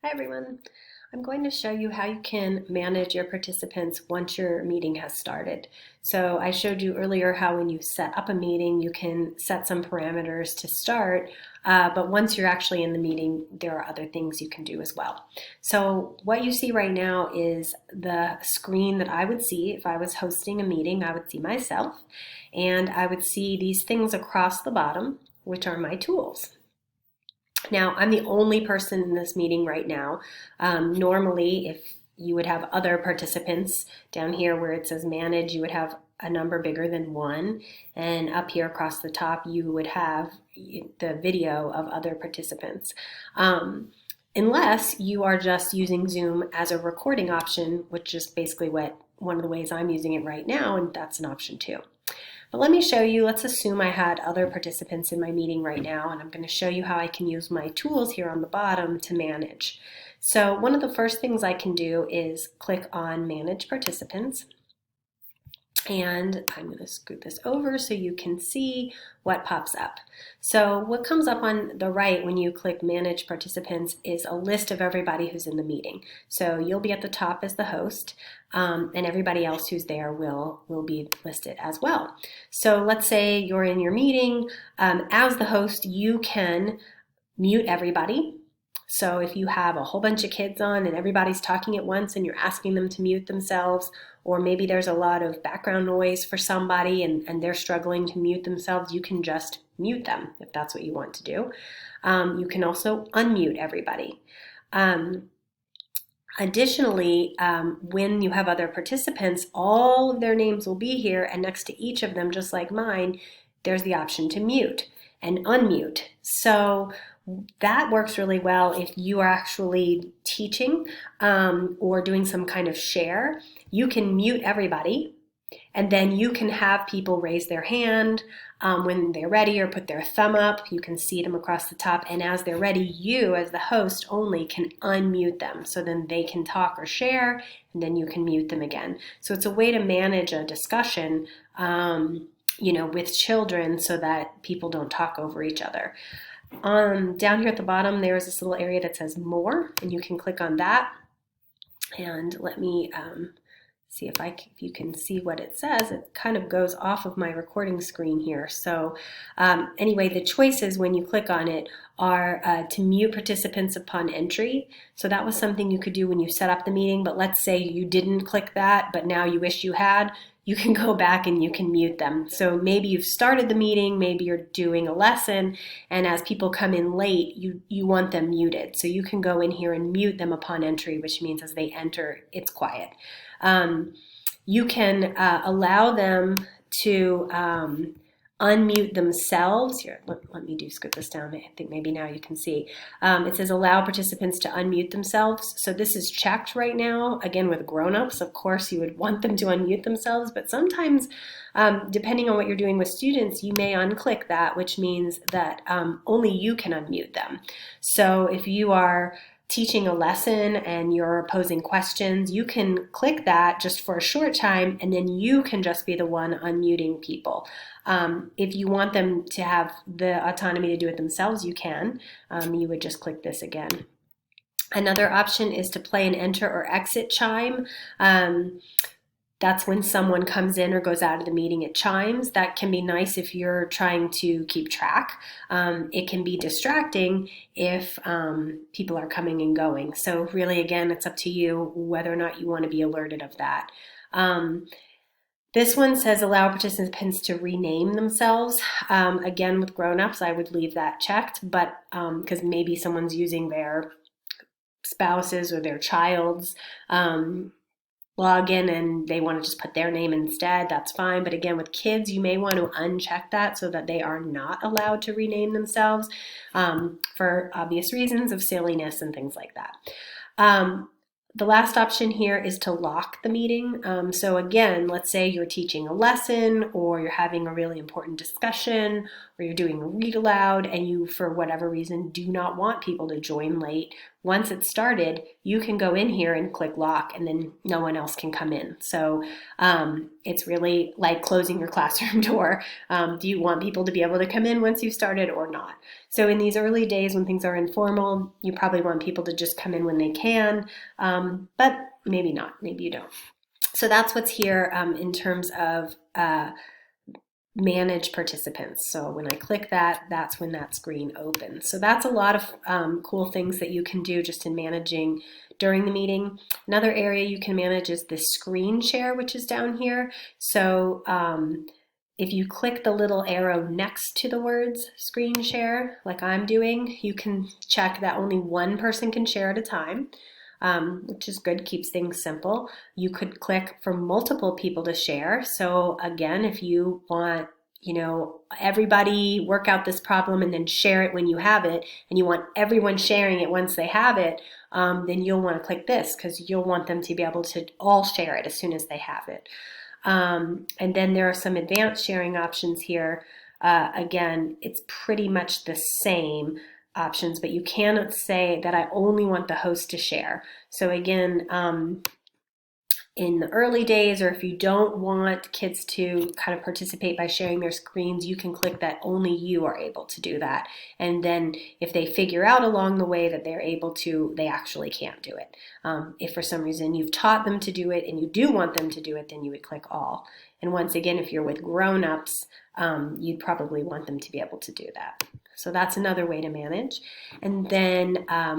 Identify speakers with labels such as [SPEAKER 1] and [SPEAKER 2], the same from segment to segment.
[SPEAKER 1] Hi everyone. I'm going to show you how you can manage your participants once your meeting has started. So I showed you earlier how when you set up a meeting, you can set some parameters to start, but once you're actually in the meeting, there are other things you can do as well. So what you see right now is the screen that I would see if I was hosting a meeting. I would see myself, and I would see these things across the bottom, which are my tools. Now, I'm the only person in this meeting right now. Normally, if you would have other participants down here where it says manage, you would have a number bigger than one. And up here across the top, you would have the video of other participants. Unless you are just using Zoom as a recording option, which is basically one of the ways I'm using it right now, and that's an option too. But let me show you, let's assume I had other participants in my meeting right now, and I'm going to show you how I can use my tools here on the bottom to manage. So one of the first things I can do is click on Manage Participants. And I'm going to scoot this over so you can see what pops up. So what comes up on the right when you click Manage Participants is a list of everybody who's in the meeting. So you'll be at the top as the host, and everybody else who's there will be listed as well. So let's say you're in your meeting. As the host, you can mute everybody. So if you have a whole bunch of kids on and everybody's talking at once and you're asking them to mute themselves, or maybe there's a lot of background noise for somebody and they're struggling to mute themselves, you can just mute them if that's what you want to do. You can also unmute everybody. Additionally, when you have other participants, all of their names will be here, and next to each of them, just like mine, there's the option to mute and unmute. So that works really well if you are actually teaching or doing some kind of share. You can mute everybody, and then you can have people raise their hand when they're ready or put their thumb up. You can see them across the top, and as they're ready, you as the host only can unmute them, so then they can talk or share, and then you can mute them again. So it's a way to manage a discussion with children so that people don't talk over each other. Down here at the bottom, there is this little area that says More, and you can click on that. And let me see if you can see what it says. It kind of goes off of my recording screen here. So anyway, the choices when you click on it are to mute participants upon entry. So that was something you could do when you set up the meeting, but let's say you didn't click that, but now you wish you had. You can go back and you can mute them. So maybe you've started the meeting, maybe you're doing a lesson, and as people come in late, you want them muted. So you can go in here and mute them upon entry, which means as they enter, it's quiet. You can allow them to unmute themselves. Here, let me scoot this down. I think maybe now you can see. It says allow participants to unmute themselves. So this is checked right now. Again, with grown-ups, of course, you would want them to unmute themselves, but sometimes, depending on what you're doing with students, you may unclick that, which means that only you can unmute them. So if you are teaching a lesson and you're posing questions, you can click that just for a short time, and then you can just be the one unmuting people. If you want them to have the autonomy to do it themselves, you can. You would just click this again. Another option is to play an enter or exit chime. That's when someone comes in or goes out of the meeting, it chimes. That can be nice if you're trying to keep track. It can be distracting if people are coming and going. So really, again, it's up to you whether or not you want to be alerted of that. This one says allow participants to rename themselves. Again, with grown-ups, I would leave that checked, but because maybe someone's using their spouse's or their child's login and they want to just put their name instead, that's fine. But again, with kids, you may want to uncheck that so that they are not allowed to rename themselves for obvious reasons of silliness and things like that. The last option here is to lock the meeting. So again, let's say you're teaching a lesson or you're having a really important discussion or you're doing a read aloud and you, for whatever reason, do not want people to join late once it's started, you can go in here and click lock, and then no one else can come in. So it's really like closing your classroom door. Do you want people to be able to come in once you've started or not? So in these early days when things are informal, you probably want people to just come in when they can, but maybe not, maybe you don't. So that's what's here in terms of manage participants. So when I click that, that's when that screen opens. So that's a lot of cool things that you can do just in managing during the meeting. Another area you can manage is the screen share, which is down here. So if you click the little arrow next to the words screen share, like I'm doing, you can check that only one person can share at a time. Which is good, keeps things simple. You could click for multiple people to share. So again, if you want, everybody work out this problem and then share it when you have it, and you want everyone sharing it once they have it, then you'll want to click this because you'll want them to be able to all share it as soon as they have it. And then there are some advanced sharing options here. Again, it's pretty much the same options, but you cannot say that I only want the host to share. So again, in the early days, or if you don't want kids to kind of participate by sharing their screens, you can click that only you are able to do that. And then if they figure out along the way that they're able to, they actually can't do it. If for some reason you've taught them to do it and you do want them to do it, then you would click all. And once again, if you're with grown-ups, you'd probably want them to be able to do that. So that's another way to manage. And then a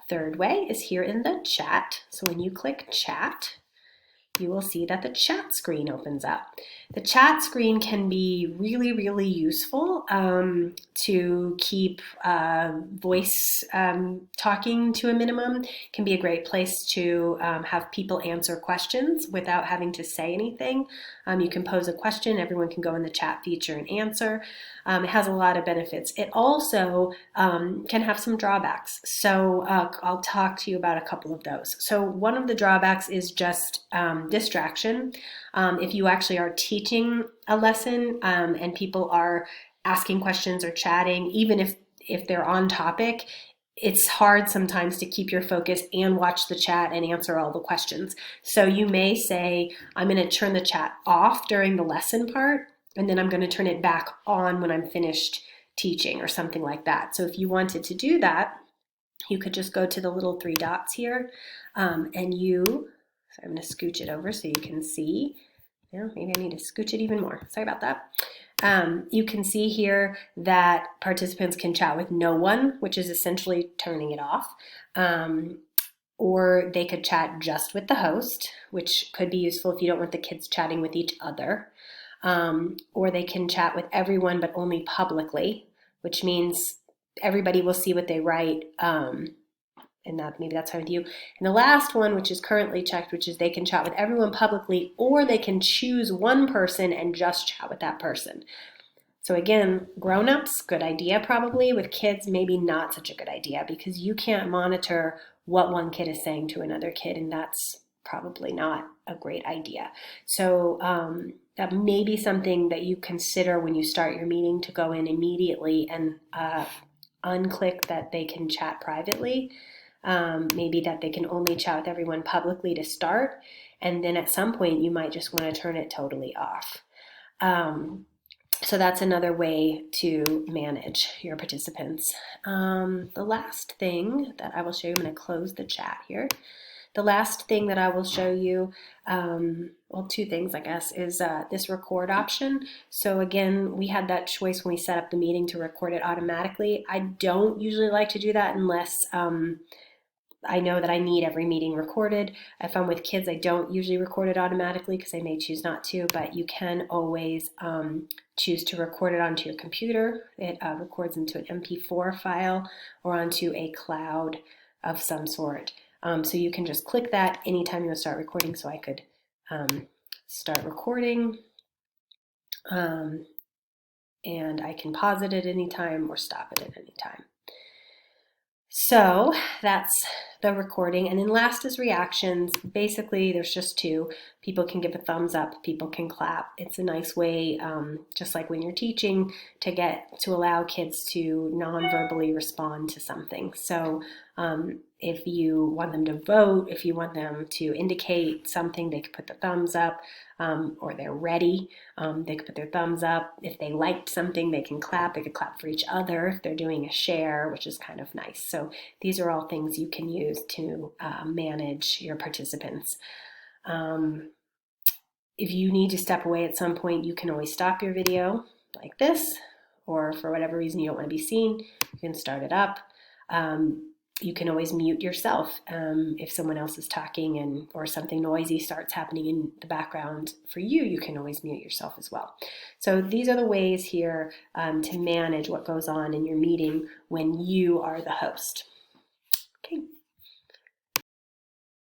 [SPEAKER 1] third way is here in the chat. So when you click chat, you will see that the chat screen opens up. The chat screen can be really, really useful to keep voice talking to a minimum. It can be a great place to have people answer questions without having to say anything. You can pose a question, everyone can go in the chat feature and answer. It has a lot of benefits. It also can have some drawbacks. So I'll talk to you about a couple of those. So one of the drawbacks is just distraction. If you actually are teaching a lesson and people are asking questions or chatting, even if they're on topic, it's hard sometimes to keep your focus and watch the chat and answer all the questions. So you may say, I'm going to turn the chat off during the lesson part, and then I'm going to turn it back on when I'm finished teaching or something like that. So if you wanted to do that, you could just go to the little three dots here and so I'm going to scooch it over so you can see. Maybe I need to scooch it even more. Sorry about that. You can see here that participants can chat with no one, which is essentially turning it off. Or they could chat just with the host, which could be useful if you don't want the kids chatting with each other. Or they can chat with everyone, but only publicly, which means everybody will see what they write. And maybe that's fine with you. And the last one, which is currently checked, which is they can chat with everyone publicly, or they can choose one person and just chat with that person. So again, grown-ups, good idea probably. With kids, maybe not such a good idea because you can't monitor what one kid is saying to another kid, and that's probably not a great idea. So that may be something that you consider when you start your meeting, to go in immediately and unclick that they can chat privately. Maybe that they can only chat with everyone publicly to start, and then at some point you might just want to turn it totally off. So that's another way to manage your participants. The last thing that I will show you, I'm going to close the chat here. The last thing that I will show you, well, two things I guess, is this record option. So again, we had that choice when we set up the meeting to record it automatically. I don't usually like to do that unless I know that I need every meeting recorded. If I'm with kids, I don't usually record it automatically because I may choose not to, but you can always choose to record it onto your computer. It records into an MP4 file or onto a cloud of some sort. So you can just click that anytime you start recording. So I could start recording and I can pause it at any time or stop it at any time. So that's the recording. And then last is reactions. Basically, there's just two. People can give a thumbs up, people can clap. It's a nice way, just like when you're teaching, to allow kids to non-verbally respond to something. So if you want them to vote, if you want them to indicate something, they could put the thumbs up, or they're ready, they could put their thumbs up. If they liked something, they can clap. They could clap for each other if they're doing a share, which is kind of nice. So these are all things you can use to manage your participants. If you need to step away at some point, you can always stop your video like this, or for whatever reason you don't want to be seen, you can start it up. You can always mute yourself if someone else is talking or something noisy starts happening in the background for you, you can always mute yourself as well. So these are the ways here to manage what goes on in your meeting when you are the host. Okay.